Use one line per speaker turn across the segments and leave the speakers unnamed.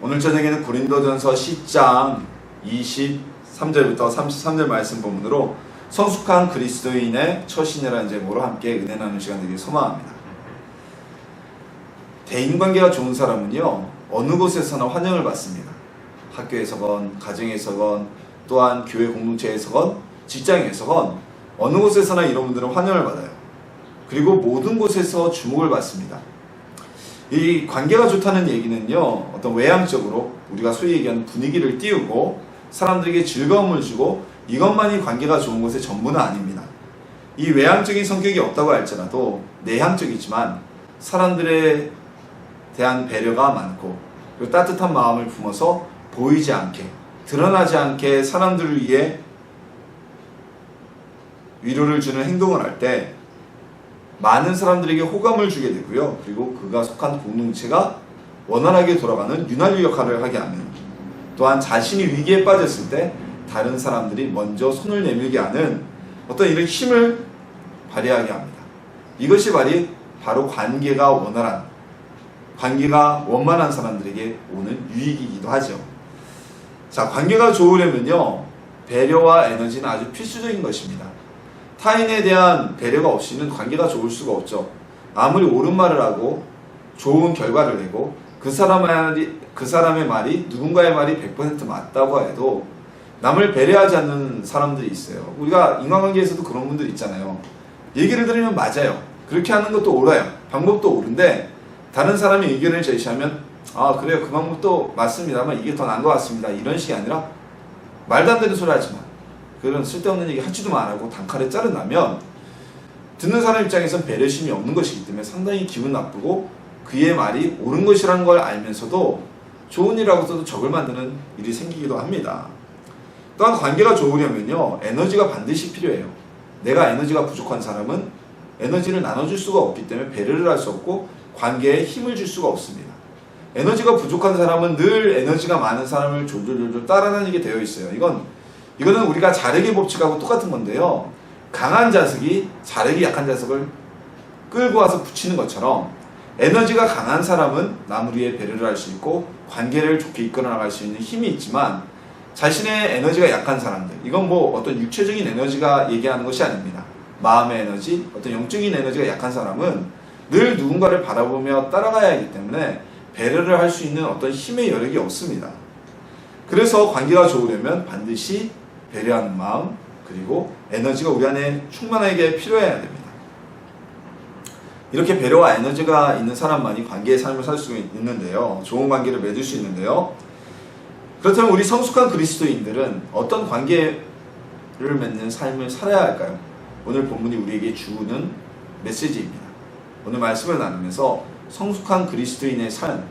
오늘 저녁에는 고린도전서 10장 23절부터 33절 말씀 본문으로 성숙한 그리스도인의 처신이라는 제목으로 함께 은혜 나누는 시간 되길 소망합니다. 대인관계가 좋은 사람은요, 어느 곳에서나 환영을 받습니다. 학교에서건 가정에서건 또한 교회 공동체에서건 직장에서건 어느 곳에서나 이런 분들은 환영을 받아요. 그리고 모든 곳에서 주목을 받습니다. 이 관계가 좋다는 얘기는요, 어떤 외향적으로 우리가 소위 얘기하는 분위기를 띄우고 사람들에게 즐거움을 주고 이것만이 관계가 좋은 것의 전부는 아닙니다. 이 외향적인 성격이 없다고 할지라도 내향적이지만 사람들에 대한 배려가 많고 그리고 따뜻한 마음을 품어서 보이지 않게 드러나지 않게 사람들을 위해 위로를 주는 행동을 할 때 많은 사람들에게 호감을 주게 되고요. 그리고 그가 속한 공동체가 원활하게 돌아가는 윤활유 역할을 하게 하는, 또한 자신이 위기에 빠졌을 때 다른 사람들이 먼저 손을 내밀게 하는 어떤 이런 힘을 발휘하게 합니다. 이것이 바로 관계가 원활한, 관계가 원만한 사람들에게 오는 유익이기도 하죠. 자, 관계가 좋으려면요, 배려와 에너지는 아주 필수적인 것입니다. 타인에 대한 배려가 없이는 관계가 좋을 수가 없죠. 아무리 옳은 말을 하고 좋은 결과를 내고 그 사람의 말이 누군가의 말이 100% 맞다고 해도 남을 배려하지 않는 사람들이 있어요. 우리가 인간관계에서도 그런 분들 있잖아요. 얘기를 들으면 맞아요. 그렇게 하는 것도 옳아요. 방법도 옳은데 다른 사람이 의견을 제시하면 아 그래요, 그 방법도 맞습니다만 이게 더 나은 것 같습니다, 이런 식이 아니라 말도 안 되는 소리 하지만 그런 쓸데없는 얘기 하지도 말라고 단칼에 자른다면 듣는 사람 입장에선 배려심이 없는 것이기 때문에 상당히 기분 나쁘고 그의 말이 옳은 것이라는 걸 알면서도 좋은 일이라고 써도 적을 만드는 일이 생기기도 합니다. 또한 관계가 좋으려면요, 에너지가 반드시 필요해요. 내가 에너지가 부족한 사람은 에너지를 나눠줄 수가 없기 때문에 배려를 할 수 없고 관계에 힘을 줄 수가 없습니다. 에너지가 부족한 사람은 늘 에너지가 많은 사람을 졸졸졸 따라다니게 되어 있어요. 이거는 우리가 자력의 법칙하고 똑같은 건데요. 강한 자석이 자력이 약한 자석을 끌고 와서 붙이는 것처럼 에너지가 강한 사람은 남을 위해 배려를 할 수 있고 관계를 좋게 이끌어 나갈 수 있는 힘이 있지만 자신의 에너지가 약한 사람들, 이건 뭐 어떤 육체적인 에너지가 얘기하는 것이 아닙니다. 마음의 에너지, 어떤 영적인 에너지가 약한 사람은 늘 누군가를 바라보며 따라가야 하기 때문에 배려를 할 수 있는 어떤 힘의 여력이 없습니다. 그래서 관계가 좋으려면 반드시 배려하는 마음, 그리고 에너지가 우리 안에 충만하게 필요해야 됩니다. 이렇게 배려와 에너지가 있는 사람만이 관계의 삶을 살 수 있는데요. 좋은 관계를 맺을 수 있는데요. 그렇다면 우리 성숙한 그리스도인들은 어떤 관계를 맺는 삶을 살아야 할까요? 오늘 본문이 우리에게 주는 메시지입니다. 오늘 말씀을 나누면서 성숙한 그리스도인의 삶,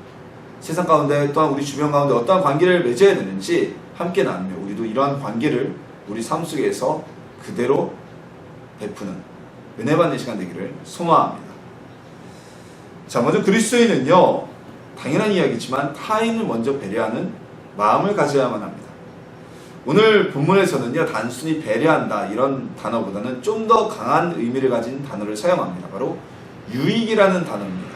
세상 가운데 또한 우리 주변 가운데 어떠한 관계를 맺어야 되는지 함께 나누며 우리도 이러한 관계를 우리 삶 속에서 그대로 베푸는 은혜 받는 시간 되기를 소망합니다. 자, 먼저 그리스도인은요, 당연한 이야기지만 타인을 먼저 배려하는 마음을 가져야만 합니다. 오늘 본문에서는요, 단순히 배려한다 이런 단어보다는 좀 더 강한 의미를 가진 단어를 사용합니다. 바로 유익이라는 단어입니다.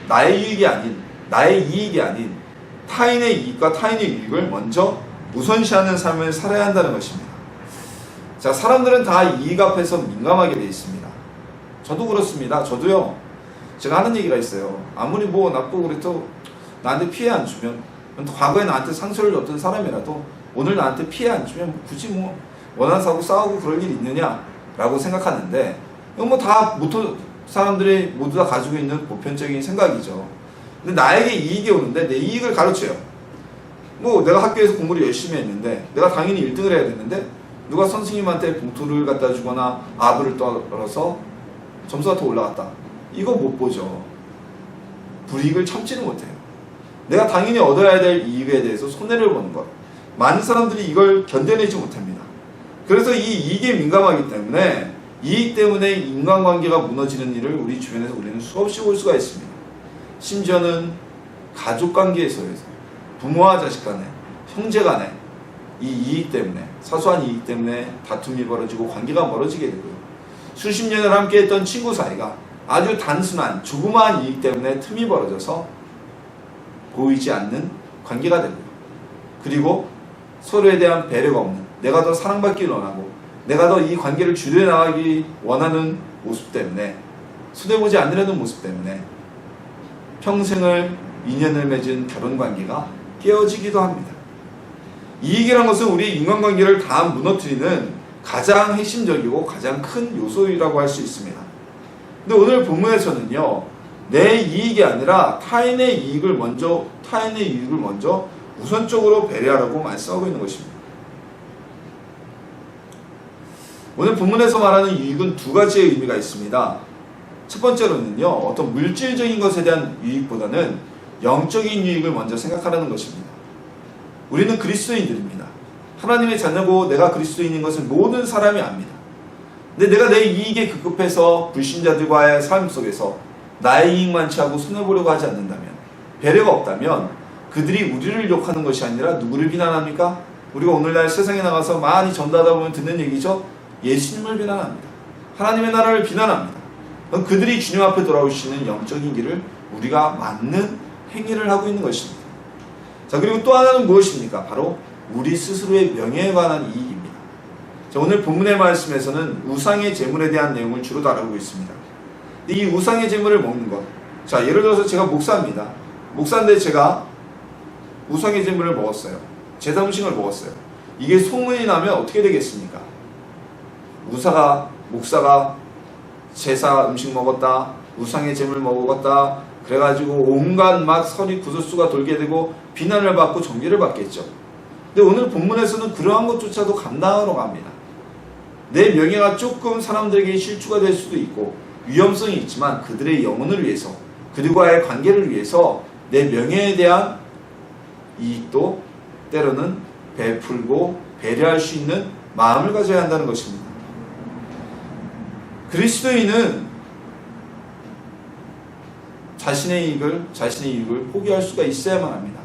나의 이익이 아닌 타인의 이익과 타인의 유익을 먼저 우선시하는 삶을 살아야 한다는 것입니다. 자, 사람들은 다 이익 앞에서 민감하게 되어 있습니다. 저도 그렇습니다. 저도요, 제가 하는 얘기가 있어요. 아무리 뭐 나쁘고 그래도 나한테 피해 안 주면, 과거에 나한테 상처를 줬던 사람이라도 오늘 나한테 피해 안 주면 굳이 뭐 원한사고 싸우고 그럴 일이 있느냐라고 생각하는데, 이건 뭐 다 사람들이 모두 다 가지고 있는 보편적인 생각이죠. 근데 나에게 이익이 오는데 내 이익을 가르쳐요. 뭐 내가 학교에서 공부를 열심히 했는데 내가 당연히 1등을 해야 되는데 누가 선생님한테 봉투를 갖다 주거나 아부를 떨어서 점수가 더 올라갔다, 이거 못 보죠. 불이익을 참지는 못해요. 내가 당연히 얻어야 될 이익에 대해서 손해를 보는 것, 많은 사람들이 이걸 견뎌내지 못합니다. 그래서 이 이익에 민감하기 때문에 이익 때문에 인간관계가 무너지는 일을 우리 주변에서 우리는 수없이 볼 수가 있습니다. 심지어는 가족관계에서요, 부모와 자식 간에, 형제 간에 이 이익 때문에, 사소한 이익 때문에 다툼이 벌어지고 관계가 멀어지게 되고요. 수십 년을 함께했던 친구 사이가 아주 단순한 조그마한 이익 때문에 틈이 벌어져서 보이지 않는 관계가 되고요. 그리고 서로에 대한 배려가 없는, 내가 더 사랑받기를 원하고 내가 더 이 관계를 주도해 나가기 원하는 모습 때문에, 손해보지 않으려는 모습 때문에 평생을 인연을 맺은 결혼관계가 깨어지기도 합니다. 이익이라는 것은 우리 인간관계를 다 무너뜨리는 가장 핵심적이고 가장 큰 요소라고 할 수 있습니다. 근데 오늘 본문에서는요, 내 이익이 아니라 타인의 이익을 먼저 우선적으로 배려하라고 말씀하고 있는 것입니다. 오늘 본문에서 말하는 이익은 두 가지의 의미가 있습니다. 첫 번째로는요, 어떤 물질적인 것에 대한 유익보다는 영적인 유익을 먼저 생각하라는 것입니다. 우리는 그리스도인들입니다. 하나님의 자녀고 내가 그리스도인인 것을 모든 사람이 압니다. 근데 내가 내 이익에 급급해서 불신자들과의 삶 속에서 나의 이익만 취하고 손해보려고 하지 않는다면, 배려가 없다면 그들이 우리를 욕하는 것이 아니라 누구를 비난합니까? 우리가 오늘날 세상에 나가서 많이 전도하다 보면 듣는 얘기죠. 예수님을 비난합니다. 하나님의 나라를 비난합니다. 그들이 주님 앞에 돌아오시는 영적인 길을 우리가 막는 행위를 하고 있는 것입니다. 자, 그리고 또 하나는 무엇입니까? 바로 우리 스스로의 명예에 관한 이익입니다. 자, 오늘 본문의 말씀에서는 우상의 제물에 대한 내용을 주로 다루고 있습니다. 이 우상의 제물을 먹는 것, 자, 예를 들어서 제가 목사입니다. 목사인데 제가 우상의 제물을 먹었어요. 제사 음식을 먹었어요. 이게 소문이 나면 어떻게 되겠습니까? 목사가 제사 음식 먹었다, 우상의 제물 먹었다, 그래가지고 온갖 막 설이 구설수가 돌게 되고 비난을 받고 정죄를 받겠죠. 근데 오늘 본문에서는 그러한 것조차도 감당하러 갑니다. 내 명예가 조금 사람들에게 실추가 될 수도 있고 위험성이 있지만 그들의 영혼을 위해서, 그들과의 관계를 위해서 내 명예에 대한 이익도 때로는 베풀고 배려할 수 있는 마음을 가져야 한다는 것입니다. 그리스도인은 자신의 이익을 포기할 수가 있어야만 합니다.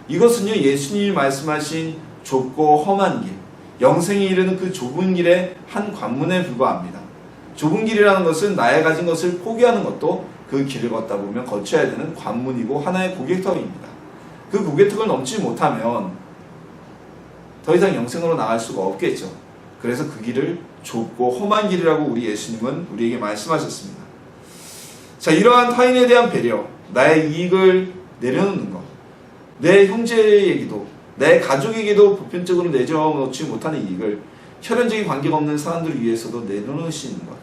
이것은요, 예수님이 말씀하신 좁고 험한 길, 영생에 이르는 그 좁은 길의 한 관문에 불과합니다. 좁은 길이라는 것은 나의 가진 것을 포기하는 것도 그 길을 걷다 보면 거쳐야 되는 관문이고 하나의 고객턱입니다. 그 고객턱을 넘지 못하면 더 이상 영생으로 나갈 수가 없겠죠. 그래서 그 길을 좁고 험한 길이라고 우리 예수님은 우리에게 말씀하셨습니다. 자, 이러한 타인에 대한 배려, 나의 이익을 내려놓는 것, 내 형제에게도, 내 가족에게도 보편적으로 내려놓지 못하는 이익을 혈연적인 관계가 없는 사람들을 위해서도 내려놓으시는 것,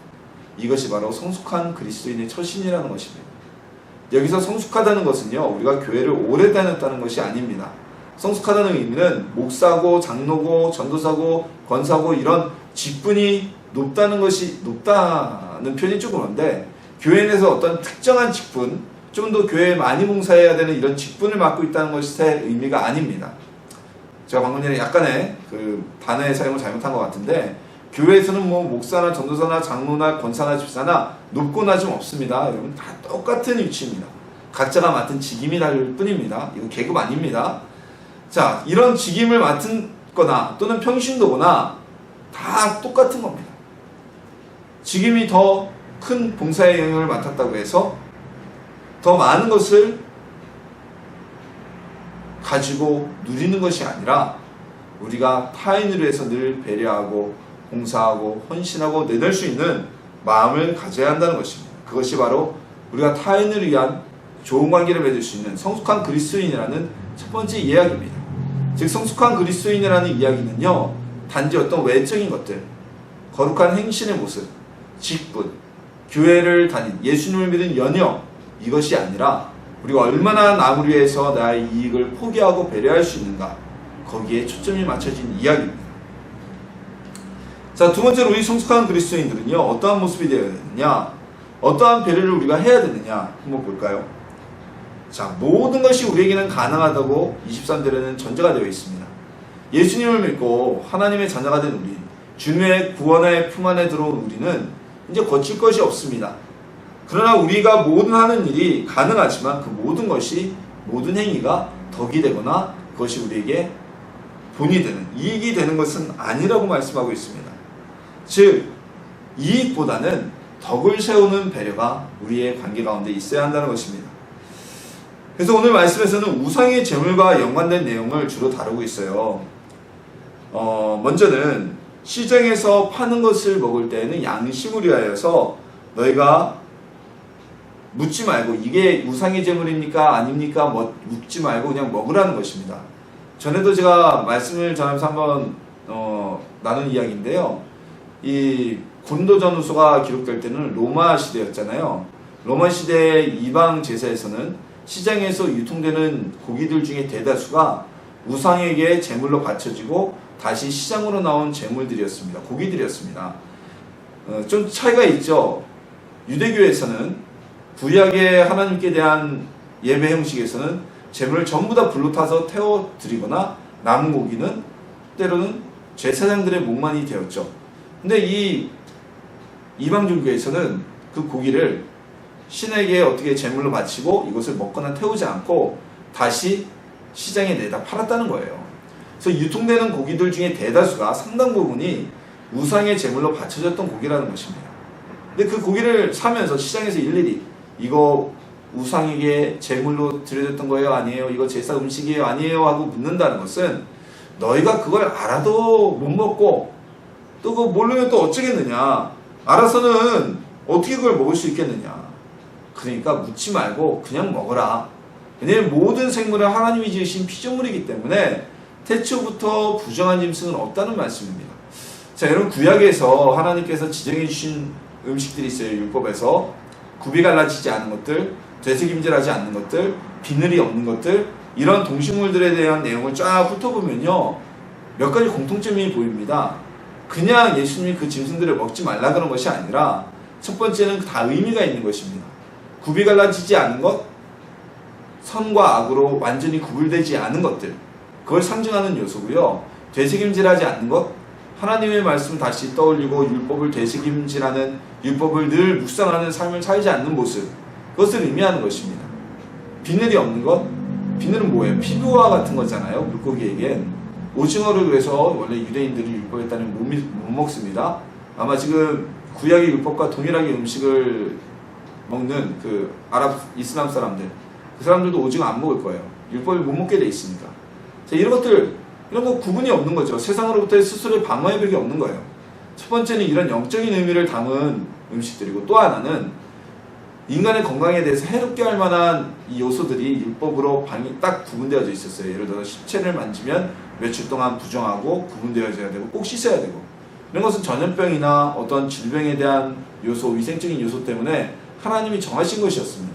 이것이 바로 성숙한 그리스도인의 처신이라는 것입니다. 여기서 성숙하다는 것은요, 우리가 교회를 오래 다녔다는 것이 아닙니다. 성숙하다는 의미는 목사고 장로고 전도사고 권사고 이런 직분이 높다는 표현이 조금 그런데, 교회 내에서 어떤 특정한 직분, 좀 더 교회에 많이 봉사해야 되는 이런 직분을 맡고 있다는 것의 의미가 아닙니다. 제가 방금 전에 약간의 그 단어의 사용을 잘못한 것 같은데, 교회에서는 뭐 목사나 전도사나 장로나 권사나 집사나 높고 낮음 없습니다. 여러분 다 똑같은 위치입니다. 각자가 맡은 직임이 다를 뿐입니다. 이거 계급 아닙니다. 자, 이런 직임을 맡은 거나 또는 평신도거나 다 똑같은 겁니다. 직임이 더 큰 봉사의 영역을 맡았다고 해서 더 많은 것을 가지고 누리는 것이 아니라 우리가 타인을 위해서 늘 배려하고 봉사하고 헌신하고 내놓을 수 있는 마음을 가져야 한다는 것입니다. 그것이 바로 우리가 타인을 위한 좋은 관계를 맺을 수 있는 성숙한 그리스도인이라는 첫 번째 이야기입니다. 즉, 성숙한 그리스도인이라는 이야기는요, 단지 어떤 외적인 것들, 거룩한 행실의 모습, 직분, 교회를 다닌 예수님을 믿은 연역, 이것이 아니라 우리가 얼마나 남을 위해서 나의 이익을 포기하고 배려할 수 있는가, 거기에 초점이 맞춰진 이야기입니다. 자, 두 번째로 우리 성숙한 그리스도인들은요, 어떠한 모습이 되어야 되느냐, 어떠한 배려를 우리가 해야 되느냐 한번 볼까요? 자, 모든 것이 우리에게는 가능하다고 23절에는 전제가 되어 있습니다. 예수님을 믿고 하나님의 자녀가 된 우리, 주님의 구원의 품 안에 들어온 우리는 이제 거칠 것이 없습니다. 그러나 우리가 모든 하는 일이 가능하지만 그 모든 것이, 모든 행위가 덕이 되거나 그것이 우리에게 본이 되는, 이익이 되는 것은 아니라고 말씀하고 있습니다. 즉, 이익보다는 덕을 세우는 배려가 우리의 관계 가운데 있어야 한다는 것입니다. 그래서 오늘 말씀에서는 우상의 제물과 연관된 내용을 주로 다루고 있어요. 먼저는 시장에서 파는 것을 먹을 때에는 양심을 위하여서 너희가 묻지 말고 이게 우상의 제물입니까 아닙니까 묻지 말고 그냥 먹으라는 것입니다. 전에도 제가 말씀을 전하면서 한번 나눈 이야기인데요. 이 고린도전후서가 기록될 때는 로마 시대였잖아요. 로마 시대의 이방 제사에서는 시장에서 유통되는 고기들 중에 대다수가 우상에게 제물로 바쳐지고 다시 시장으로 나온 제물들이었습니다. 고기들이었습니다. 좀 차이가 있죠. 유대교에서는 구약의 하나님께 대한 예배 형식에서는 제물을 전부 다 불로 타서 태워드리거나 남은 고기는 때로는 제사장들의 목만이 되었죠. 근데 이 이방 종교에서는 그 고기를 신에게 어떻게 제물로 바치고 이것을 먹거나 태우지 않고 다시 시장에 내다 팔았다는 거예요. 그래서 유통되는 고기들 중에 대다수가 상당 부분이 우상의 제물로 바쳐졌던 고기라는 것입니다. 근데 그 고기를 사면서 시장에서 일일이 이거 우상에게 제물로 드려졌던 거예요? 아니에요? 이거 제사 음식이에요? 아니에요? 하고 묻는다는 것은 너희가 그걸 알아도 못 먹고 또 그거 모르면 또 어쩌겠느냐. 알아서는 어떻게 그걸 먹을 수 있겠느냐. 그러니까 묻지 말고 그냥 먹어라. 왜냐하면 모든 생물은 하나님이 지으신 피조물이기 때문에 태초부터 부정한 짐승은 없다는 말씀입니다. 자, 여러분 구약에서 하나님께서 지정해 주신 음식들이 있어요. 율법에서 굽이 갈라지지 않은 것들, 되새김질하지 않는 것들, 비늘이 없는 것들, 이런 동식물들에 대한 내용을 쫙 훑어보면요 몇 가지 공통점이 보입니다. 그냥 예수님이 그 짐승들을 먹지 말라 그런 것이 아니라 첫 번째는 다 의미가 있는 것입니다. 굽이 갈라지지 않은 것, 선과 악으로 완전히 구분되지 않은 것들, 그걸 상징하는 요소고요. 되새김질하지 않는 것, 하나님의 말씀 다시 떠올리고 율법을 되새김질하는, 율법을 늘 묵상하는 삶을 살지 않는 모습, 그것을 의미하는 것입니다. 비늘이 없는 것, 비늘은 뭐예요? 피부와 같은 거잖아요. 물고기에겐. 오징어를 그래서 원래 유대인들이 율법에 따르면 못 먹습니다. 아마 지금 구약의 율법과 동일하게 음식을 먹는 그 이슬람 사람들, 그 사람들도 오징어 안 먹을 거예요. 율법을 못 먹게 돼 있으니까. 자, 이런 거 구분이 없는 거죠. 세상으로부터의 스스로의 방어의 벽이 없는 거예요. 첫 번째는 이런 영적인 의미를 담은 음식들이고, 또 하나는 인간의 건강에 대해서 해롭게 할 만한 이 요소들이 율법으로 딱 구분되어져 있었어요. 예를 들어 십체를 만지면 며칠 동안 부정하고 구분되어져야 되고 꼭 씻어야 되고, 이런 것은 전염병이나 어떤 질병에 대한 요소, 위생적인 요소 때문에 하나님이 정하신 것이었습니다.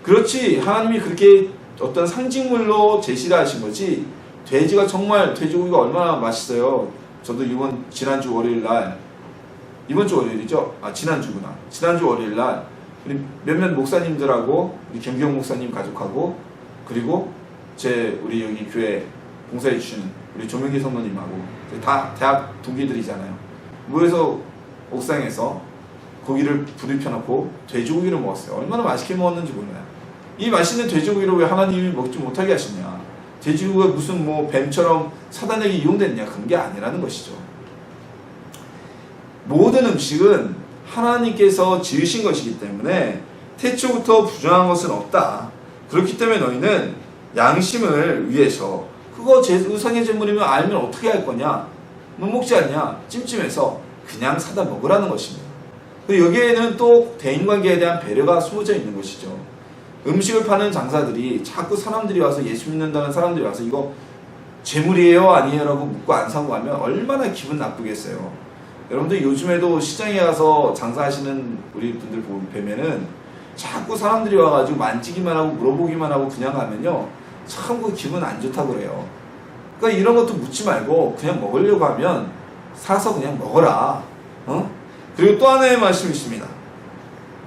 그렇지 하나님이 그렇게 어떤 상징물로 제시를 하신 거지, 돼지가 정말, 돼지고기가 얼마나 맛있어요. 저도 지난주 월요일날, 이번주 월요일이죠? 지난주구나. 지난주 월요일날 우리 몇몇 목사님들하고 우리 김기영 목사님 가족하고, 그리고 우리 여기 교회 봉사해 주시는 우리 조명기 성도님하고 다 대학 동기들이잖아요. 모여서 옥상에서 고기를 불을 펴놓고 돼지고기를 먹었어요. 얼마나 맛있게 먹었는지 몰라요. 이 맛있는 돼지고기를 왜 하나님이 먹지 못하게 하시냐. 돼지고기가 무슨 뱀처럼 사단에게 이용됐냐. 그런 게 아니라는 것이죠. 모든 음식은 하나님께서 지으신 것이기 때문에 태초부터 부정한 것은 없다. 그렇기 때문에 너희는 양심을 위해서, 그거 우상의 제물이면 알면 어떻게 할 거냐, 못 먹지 않냐, 찜찜해서 그냥 사다 먹으라는 것입니다. 그리고 여기에는 또 대인관계에 대한 배려가 숨어져 있는 것이죠. 음식을 파는 장사들이 자꾸 사람들이 와서, 예수 믿는다는 사람들이 와서 이거 제물이에요 아니에요 라고 묻고 안 사고 가면 얼마나 기분 나쁘겠어요. 여러분들 요즘에도 시장에 가서 장사하시는 우리 분들 뵈면은 자꾸 사람들이 와가지고 만지기만 하고 물어보기만 하고 그냥 가면요 참 그 기분 안 좋다고 그래요. 그러니까 이런 것도 묻지 말고 그냥 먹으려고 하면 사서 그냥 먹어라. 그리고 또 하나의 말씀이 있습니다.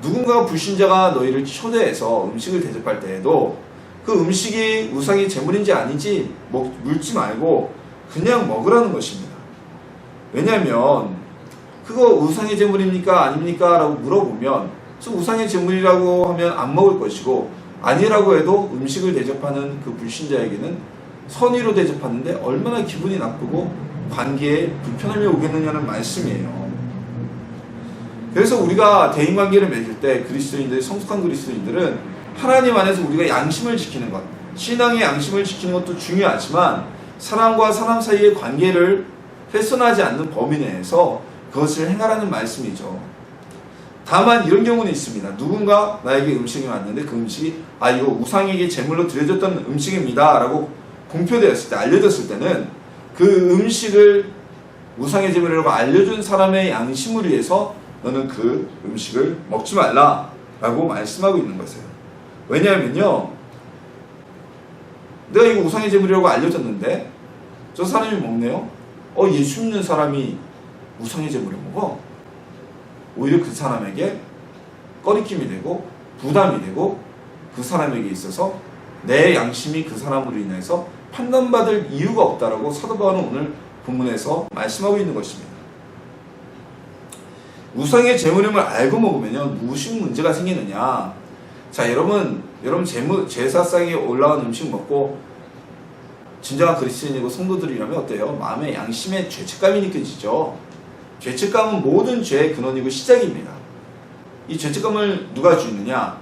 누군가 불신자가 너희를 초대해서 음식을 대접할 때에도 그 음식이 우상의 제물인지 아닌지 물지 말고 그냥 먹으라는 것입니다. 왜냐하면 그거 우상의 제물입니까 아닙니까 라고 물어보면 우상의 제물이라고 하면 안 먹을 것이고, 아니라고 해도 음식을 대접하는 그 불신자에게는 선의로 대접하는데 얼마나 기분이 나쁘고 관계에 불편함이 오겠느냐는 말씀이에요. 그래서 우리가 대인관계를 맺을 때 그리스도인들, 성숙한 그리스도인들은 하나님 안에서 우리가 양심을 지키는 것, 신앙의 양심을 지키는 것도 중요하지만 사람과 사람 사이의 관계를 훼손하지 않는 범위 내에서 그것을 행하라는 말씀이죠. 다만 이런 경우는 있습니다. 누군가 나에게 음식이 왔는데 그 음식이 이거 우상에게 제물로 드려졌던 음식입니다 라고 공표되었을 때, 알려졌을 때는 그 음식을 우상의 제물이라고 알려준 사람의 양심을 위해서 너는 그 음식을 먹지 말라 라고 말씀하고 있는 것이에요. 왜냐하면요, 내가 이거 우상의 제물이라고 알려졌는데 저 사람이 먹네요. 예수 믿는 사람이 우상의 제물을 먹어? 오히려 그 사람에게 꺼리낌이 되고 부담이 되고 그 사람에게 있어서 내 양심이 그 사람으로 인해서 판단받을 이유가 없다라고 사도 바울은 오늘 본문에서 말씀하고 있는 것입니다. 우상의 제물임을 알고 먹으면요, 무슨 문제가 생기느냐? 자, 여러분 제사상에 올라온 음식 먹고 진정한 그리스도인이고 성도들이라면 어때요? 마음에 양심의 죄책감이 느껴지죠. 죄책감은 모든 죄의 근원이고 시작입니다. 이 죄책감을 누가 주느냐?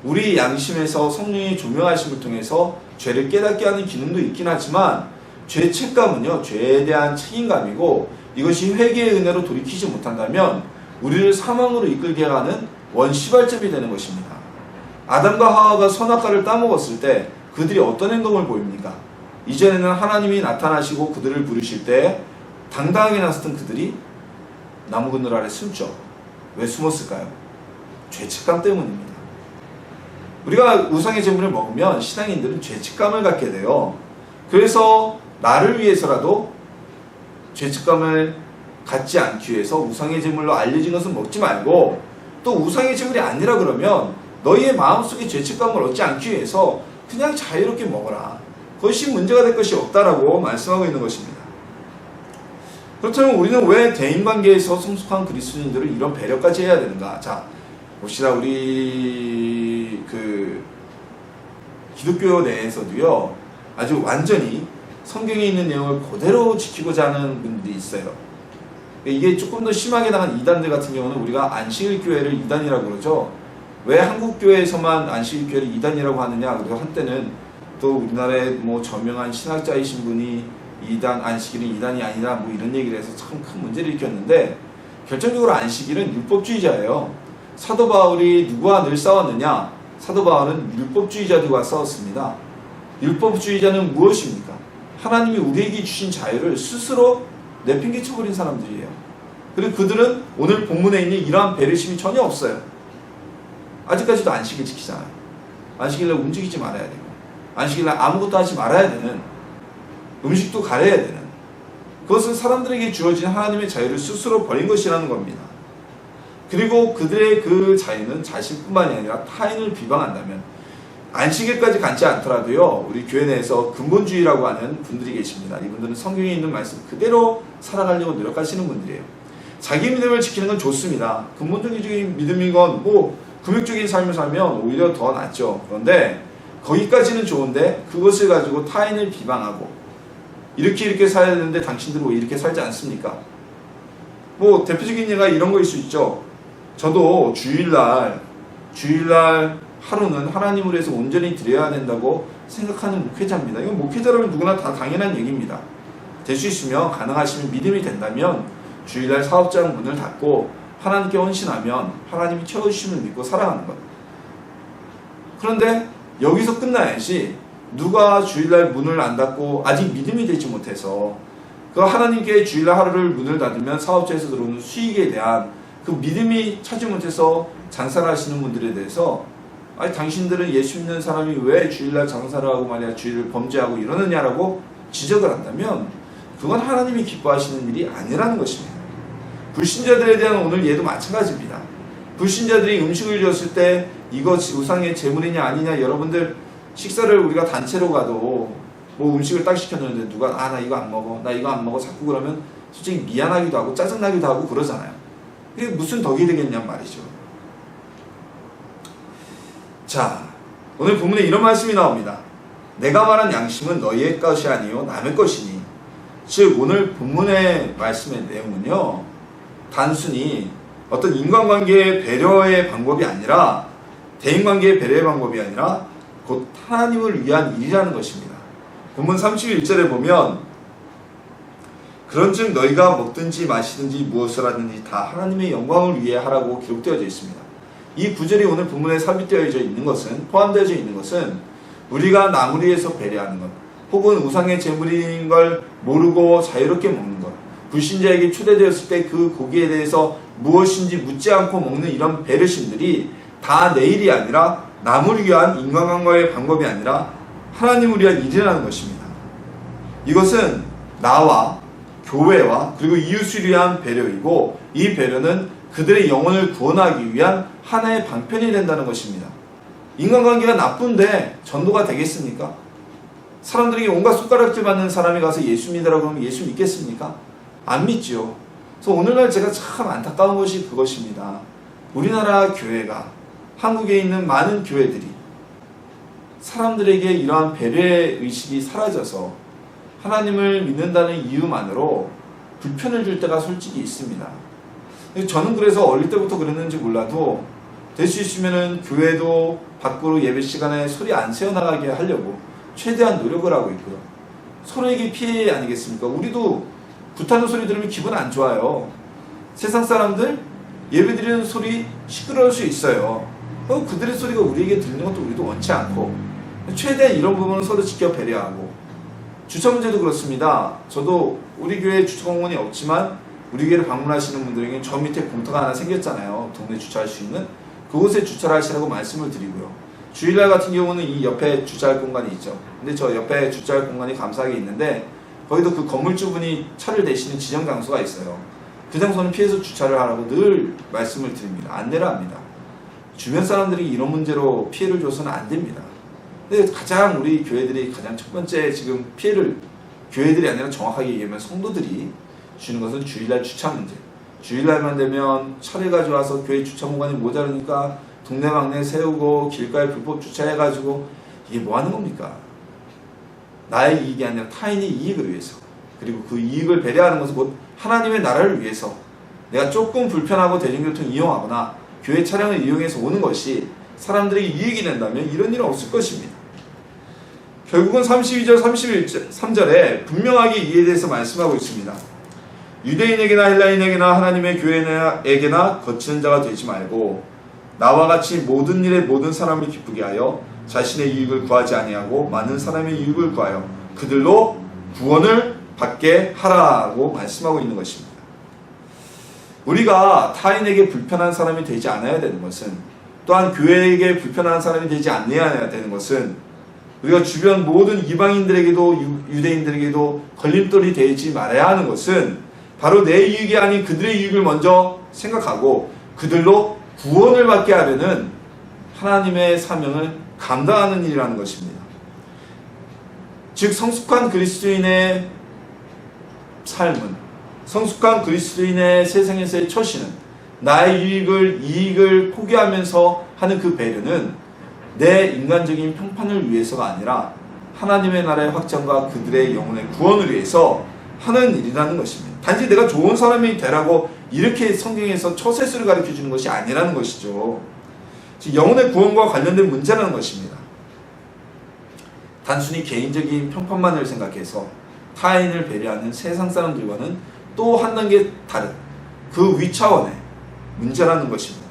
우리 양심에서 성령의 조명하심을 통해서 죄를 깨닫게 하는 기능도 있긴 하지만, 죄책감은요, 죄에 대한 책임감이고, 이것이 회개의 은혜로 돌이키지 못한다면 우리를 사망으로 이끌게 하는 원시발점이 되는 것입니다. 아담과 하와가 선악과를 따먹었을 때 그들이 어떤 행동을 보입니까? 이전에는 하나님이 나타나시고 그들을 부르실 때 당당하게 나섰던 그들이 나무 그늘 아래 숨죠. 왜 숨었을까요? 죄책감 때문입니다. 우리가 우상의 제물을 먹으면 신앙인들은 죄책감을 갖게 돼요. 그래서 나를 위해서라도 죄책감을 갖지 않기 위해서 우상의 제물로 알려진 것은 먹지 말고, 또 우상의 제물이 아니라 그러면 너희의 마음속에 죄책감을 얻지 않기 위해서 그냥 자유롭게 먹어라. 그것이 문제가 될 것이 없다라고 말씀하고 있는 것입니다. 그렇다면 우리는 왜 대인관계에서 성숙한 그리스도인들은 이런 배려까지 해야 되는가? 자, 봅시다. 우리 기독교 내에서도요, 아주 완전히 성경에 있는 내용을 그대로 지키고자 하는 분들이 있어요. 이게 조금 더 심하게 나간 이단들 같은 경우는 우리가 안식일교회를 이단이라고 그러죠. 왜 한국교회에서만 안식일교회를 이단이라고 하느냐? 그리고 한때는 또 우리나라의 저명한 신학자이신 분이 안식일은 이단이 아니라 이런 얘기를 해서 참 큰 문제를 일으켰는데, 결정적으로 안식일은 율법주의자예요. 사도 바울이 누구와 늘 싸웠느냐? 사도 바울은 율법주의자들과 싸웠습니다. 율법주의자는 무엇입니까? 하나님이 우리에게 주신 자유를 스스로 내팽개쳐버린 사람들이에요. 그리고 그들은 오늘 본문에 있는 이러한 배려심이 전혀 없어요. 아직까지도 안식일 지키잖아요. 안식일날 움직이지 말아야 되고, 안식일날 아무것도 하지 말아야 되는, 음식도 가려야 되는, 그것은 사람들에게 주어진 하나님의 자유를 스스로 버린 것이라는 겁니다. 그리고 그들의 그 자유는 자신뿐만이 아니라 타인을 비방한다면, 안식일까지 갖지 않더라도요, 우리 교회 내에서 근본주의라고 하는 분들이 계십니다. 이분들은 성경에 있는 말씀 그대로 살아가려고 노력하시는 분들이에요. 자기 믿음을 지키는 건 좋습니다. 근본적인 믿음이건 금욕적인 삶을 살면 오히려 더 낫죠. 그런데 거기까지는 좋은데 그것을 가지고 타인을 비방하고 이렇게 살아야 되는데 당신들은 왜 이렇게 살지 않습니까? 대표적인 예가 이런 거일 수 있죠. 저도 주일날 하루는 하나님을 위해서 온전히 드려야 된다고 생각하는 목회자입니다. 이건 목회자라면 누구나 다 당연한 얘기입니다. 될 수 있으면, 가능하시면, 믿음이 된다면 주일날 사업장 문을 닫고 하나님께 헌신하면 하나님이 채워주심을 믿고 살아가는 것. 그런데 여기서 끝나야지, 누가 주일날 문을 안 닫고 아직 믿음이 되지 못해서 그 하나님께 주일날 하루를 문을 닫으면 사업자에서 들어오는 수익에 대한 그 믿음이 차지 못해서 장사를 하시는 분들에 대해서, 당신들은 예수 믿는 사람이 왜 주일날 장사를 하고 주일을 범죄하고 이러느냐라고 지적을 한다면 그건 하나님이 기뻐하시는 일이 아니라는 것입니다. 불신자들에 대한 오늘 예도 마찬가지입니다. 불신자들이 음식을 줬을 때 이거 우상의 제물이냐 아니냐, 여러분들 식사를 우리가 단체로 가도 음식을 딱 시켰는데 누가 나 이거 안 먹어, 나 이거 안 먹어 자꾸 그러면 솔직히 미안하기도 하고 짜증나기도 하고 그러잖아요. 이게 무슨 덕이 되겠냔 말이죠. 자, 오늘 본문에 이런 말씀이 나옵니다. 내가 말한 양심은 너희의 것이 아니요 남의 것이니. 즉 오늘 본문의 말씀의 내용은요, 단순히 어떤 인간관계의 배려의 방법이 아니라 대인관계의 배려의 방법이 아니라 곧 하나님을 위한 일이라는 것입니다. 본문 31절에 보면 그런즉 너희가 먹든지 마시든지 무엇을 하든지 다 하나님의 영광을 위해 하라고 기록되어져 있습니다. 이 구절이 오늘 본문에 삽입되어져 있는 것은, 포함되어져 있는 것은 우리가 남을 위해서 배려하는 것, 혹은 우상의 제물인 걸 모르고 자유롭게 먹는 것, 불신자에게 초대되었을 때 그 고기에 대해서 무엇인지 묻지 않고 먹는 이런 배려심들이 다 내 일이 아니라 남을 위한 인간관계의 방법이 아니라 하나님을 위한 일이라는 것입니다. 이것은 나와 교회와 그리고 이웃을 위한 배려이고, 이 배려는 그들의 영혼을 구원하기 위한 하나의 방편이 된다는 것입니다. 인간관계가 나쁜데 전도가 되겠습니까? 사람들에게 온갖 손가락질 받는 사람이 가서 예수 믿으라고 하면 예수 믿겠습니까? 안 믿죠. 그래서 오늘날 제가 참 안타까운 것이 그것입니다. 우리나라 교회가, 한국에 있는 많은 교회들이 사람들에게 이러한 배려의 의식이 사라져서 하나님을 믿는다는 이유만으로 불편을 줄 때가 솔직히 있습니다. 저는 그래서 어릴 때부터 그랬는지 몰라도 될 수 있으면은 교회도 밖으로 예배 시간에 소리 안 새어나가게 하려고 최대한 노력을 하고 있고요. 서로에게 피해 아니겠습니까? 우리도 불타는 소리 들으면 기분 안 좋아요. 세상 사람들 예배 드리는 소리 시끄러울 수 있어요. 그들의 소리가 우리에게 들리는 것도 우리도 원치 않고, 최대한 이런 부분은 서로 지켜 배려하고, 주차 문제도 그렇습니다. 저도 우리 교회에 주차공간이 없지만 우리 교회를 방문하시는 분들에게 저 밑에 공터가 하나 생겼잖아요. 동네 주차할 수 있는. 그곳에 주차를 하시라고 말씀을 드리고요. 주일날 같은 경우는 이 옆에 주차할 공간이 있죠. 근데 저 옆에 주차할 공간이 감사하게 있는데 거기도 그 건물주분이 차를 대시는 지정 장소가 있어요. 그 장소는 피해서 주차를 하라고 늘 말씀을 드립니다. 안내를 합니다. 주변 사람들이 이런 문제로 피해를 줘서는 안 됩니다. 근데 가장 우리 교회들이 가장 첫 번째 지금 피해를, 교회들이 아니라 정확하게 얘기하면 성도들이 주는 것은 주일날 주차 문제. 주일날만 되면 차를 가져와서 교회 주차 공간이 모자르니까 동네방네 세우고 길가에 불법 주차해가지고, 이게 뭐 하는 겁니까? 나의 이익이 아니라 타인의 이익을 위해서, 그리고 그 이익을 배려하는 것은 곧 하나님의 나라를 위해서 내가 조금 불편하고 대중교통 이용하거나 교회 차량을 이용해서 오는 것이 사람들에게 이익이 된다면 이런 일은 없을 것입니다. 결국은 32절 33절에 분명하게 이에 대해서 말씀하고 있습니다. 유대인에게나 헬라인에게나 하나님의 교회에게나 거치는 자가 되지 말고 나와 같이 모든 일에 모든 사람을 기쁘게 하여 자신의 유익을 구하지 아니하고 많은 사람의 유익을 구하여 그들로 구원을 받게 하라고 말씀하고 있는 것입니다. 우리가 타인에게 불편한 사람이 되지 않아야 되는 것은, 또한 교회에게 불편한 사람이 되지 않아야 되는 것은, 우리가 주변 모든 이방인들에게도 유대인들에게도 걸림돌이 되지 말아야 하는 것은 바로 내 이익이 아닌 그들의 이익을 먼저 생각하고 그들로 구원을 받게 하려는 하나님의 사명을 감당하는 일이라는 것입니다. 즉 성숙한 그리스도인의 삶은, 성숙한 그리스도인의 세상에서의 처신은, 나의 이익을 포기하면서 하는 그 배려는 내 인간적인 평판을 위해서가 아니라 하나님의 나라의 확장과 그들의 영혼의 구원을 위해서 하는 일이라는 것입니다. 단지 내가 좋은 사람이 되라고 이렇게 성경에서 처세술을 가르쳐주는 것이 아니라는 것이죠. 즉 영혼의 구원과 관련된 문제라는 것입니다. 단순히 개인적인 평판만을 생각해서 타인을 배려하는 세상 사람들과는 또 한 단계 다른 그 위차원의 문제라는 것입니다.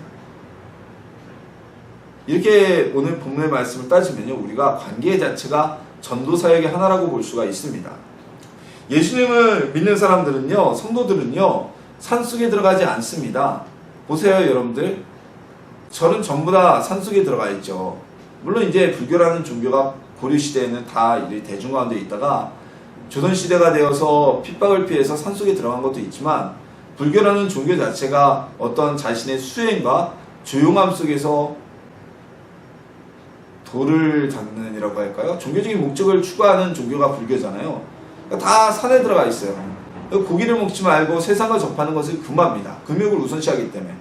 이렇게 오늘 본문의 말씀을 따지면요, 우리가 관계 자체가 전도사역의 하나라고 볼 수가 있습니다. 예수님을 믿는 사람들은요, 성도들은요, 산속에 들어가지 않습니다. 보세요, 여러분들. 절은 전부 다 산속에 들어가 있죠. 물론 이제 불교라는 종교가 고려시대에는 다 대중 가운데 있다가 조선시대가 되어서 핍박을 피해서 산속에 들어간 것도 있지만, 불교라는 종교 자체가 어떤 자신의 수행과 조용함 속에서 도를 닦는 이라고 할까요? 종교적인 목적을 추구하는 종교가 불교잖아요. 그러니까 다 산에 들어가 있어요. 고기를 먹지 말고 세상과 접하는 것을 금합니다. 금욕을 우선시하기 때문에.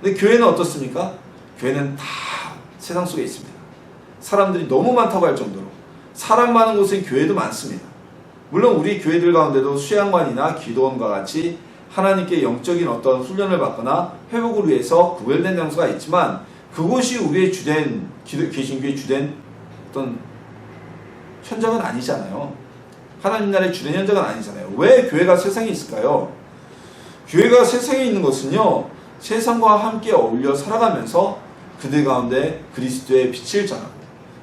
근데 교회는 어떻습니까? 교회는 다 세상 속에 있습니다. 사람들이 너무 많다고 할 정도로. 사람 많은 곳에 교회도 많습니다. 물론 우리 교회들 가운데도 수양관이나 기도원과 같이 하나님께 영적인 어떤 훈련을 받거나 회복을 위해서 구별된 장소가 있지만, 그것이 우리의 주된 개신교의 주된 어떤 현장은 아니잖아요. 하나님 나라의 주된 현장은 아니잖아요. 왜 교회가 세상에 있을까요? 교회가 세상에 있는 것은요, 세상과 함께 어울려 살아가면서 그들 가운데 그리스도의 빛을 전하고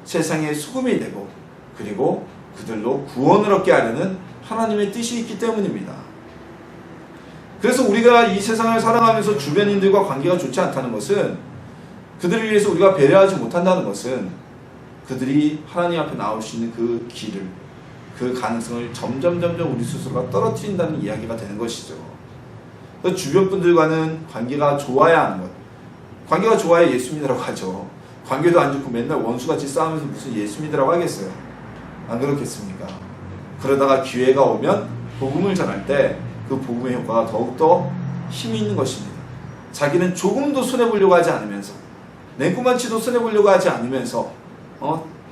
세상의 소금이 되고 그리고 그들로 구원을 얻게 하려는 하나님의 뜻이 있기 때문입니다. 그래서 우리가 이 세상을 살아가면서 주변인들과 관계가 좋지 않다는 것은, 그들을 위해서 우리가 배려하지 못한다는 것은 그들이 하나님 앞에 나올 수 있는 그 길을, 그 가능성을 점점 우리 스스로가 떨어뜨린다는 이야기가 되는 것이죠. 주변 분들과는 관계가 좋아야 하는 것. 관계가 좋아야 예수 믿으라고 하죠. 관계도 안 좋고 맨날 원수같이 싸우면서 무슨 예수 믿으라고 하겠어요? 안 그렇겠습니까? 그러다가 기회가 오면 복음을 전할 때 그 복음의 효과가 더욱더 힘이 있는 것입니다. 자기는 조금도 손해보려고 하지 않으면서, 냉구만치도 손해보려고 하지 않으면서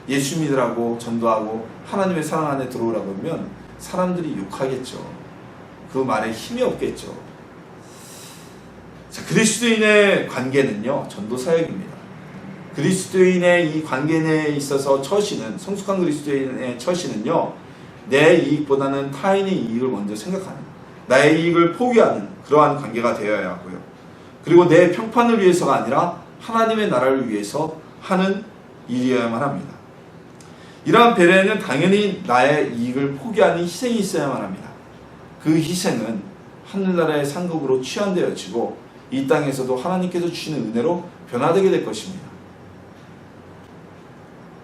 예수 믿으라고 전도하고 하나님의 사랑 안에 들어오라고 하면 사람들이 욕하겠죠. 그 말에 힘이 없겠죠. 자, 그리스도인의 관계는요, 전도 사역입니다. 그리스도인의 이 관계 내에 있어서 처신은, 성숙한 그리스도인의 처신은요, 내 이익보다는 타인의 이익을 먼저 생각하는, 나의 이익을 포기하는 그러한 관계가 되어야 하고요. 그리고 내 평판을 위해서가 아니라 하나님의 나라를 위해서 하는 일이어야만 합니다. 이러한 배려에는 당연히 나의 이익을 포기하는 희생이 있어야만 합니다. 그 희생은 하늘나라의 상급으로 취한되어지고 이 땅에서도 하나님께서 주시는 은혜로 변화되게 될 것입니다.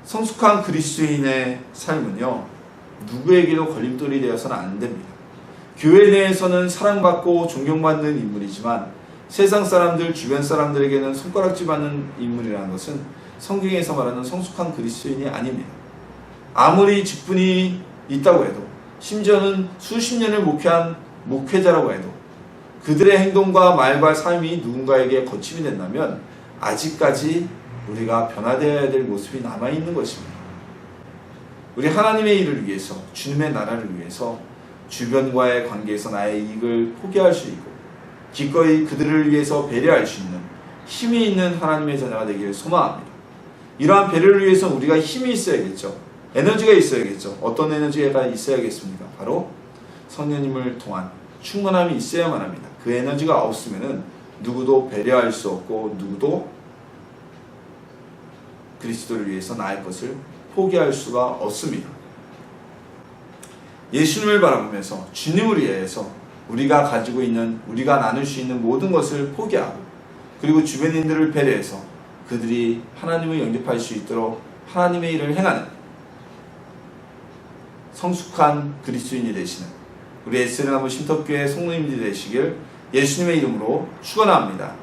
성숙한 그리스도인의 삶은요, 누구에게도 걸림돌이 되어서는 안 됩니다. 교회 내에서는 사랑받고 존경받는 인물이지만 세상 사람들, 주변 사람들에게는 손가락질 받는 인물이라는 것은 성경에서 말하는 성숙한 그리스도인이 아닙니다. 아무리 직분이 있다고 해도, 심지어는 수십 년을 목회한 목회자라고 해도 그들의 행동과 말과 삶이 누군가에게 거침이 된다면 아직까지 우리가 변화되어야 될 모습이 남아있는 것입니다. 우리 하나님의 일을 위해서, 주님의 나라를 위해서 주변과의 관계에서 나의 이익을 포기할 수 있고 기꺼이 그들을 위해서 배려할 수 있는 힘이 있는 하나님의 자녀가 되기를 소망합니다. 이러한 배려를 위해서 우리가 힘이 있어야겠죠. 에너지가 있어야겠죠. 어떤 에너지가 있어야겠습니까? 바로 성령님을 통한 충만함이 있어야만 합니다. 그 에너지가 없으면 누구도 배려할 수 없고 누구도 그리스도를 위해서 나의 것을 포기할 수가 없습니다. 예수님을 바라보면서 주님을 위해서 우리가 가지고 있는, 우리가 나눌 수 있는 모든 것을 포기하고 그리고 주변인들을 배려해서 그들이 하나님을 영접할 수 있도록 하나님의 일을 행하는 성숙한 그리스도인이 되시는 우리 에스레나무 신터교회 성도님들이 되시길 예수님의 이름으로 축원합니다.